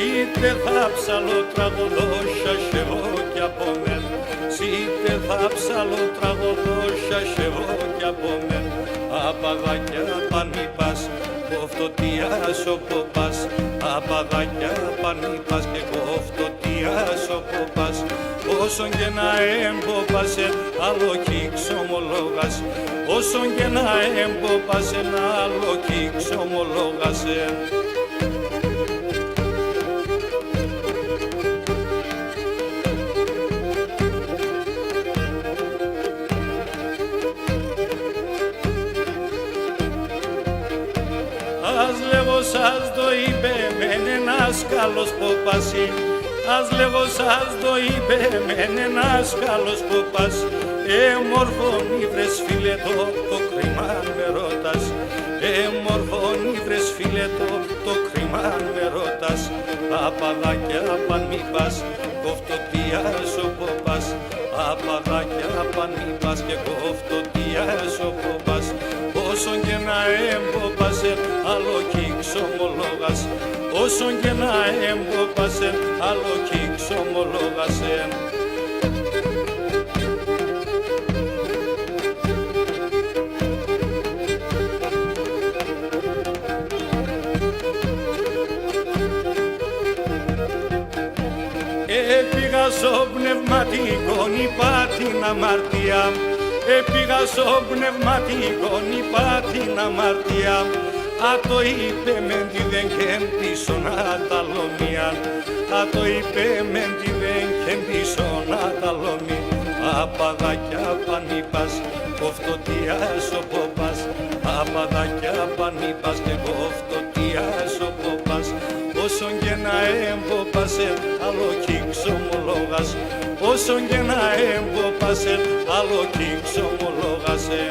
Σίτε θα ψαλώ τραγωδόσια εγώ κι από μεν. Σίτε θα ψαλώ τραγωδόσια εγώ κι από μεν. Απαγάκια πανί πας, κοφτωτίας όπου πας. Απαγάκια πανί πας και κοφτωτίας όπου πας. Όσον και να εμποπάσαι, άλλο κι ξομολόγασε. Όσον και να εμποπάσαι, άλλο κι ξομολόγασε. Σας το είπε μεν ένας καλός ποπάς. Ας λέγω σας το είπε μεν ένας καλός ποπάς. Μορφώνει βρες φίλε το κρίμα με ρωτάς. Μορφώνει βρες φίλε το κρίμα με ρωτάς. Απαγάκια παν μη πας, κοφτωτίας ο ποπάς. Απαγάκια παν μη πας και κοφτωτίας ο ποπάς. Όσον και να εμποπάσαι, άλλο κι ξομολόγασε. Όσον και να εμποπάσαι, άλλο κι ξομολόγασε. Έπηγα στο πνευματικό, είπα την αμαρτία. Έπηγα στο πνευματικό, είπα την αμαρτία. Α το είπε μεν τι δεν κέμπισον αταλομία. Α το είπε μεν τι δεν κέμπισον αταλομία. Απαδάκια πανίπας, κοφτωτίας ο ποπάς. Απαδάκια πανίπας και κοφτωτίας ο ποπάς. Όσον και να εμποπάσε, άλλο κι ξομολόγας. Όσον και να εμποπάσε, άλλο κι ξομολόγασε.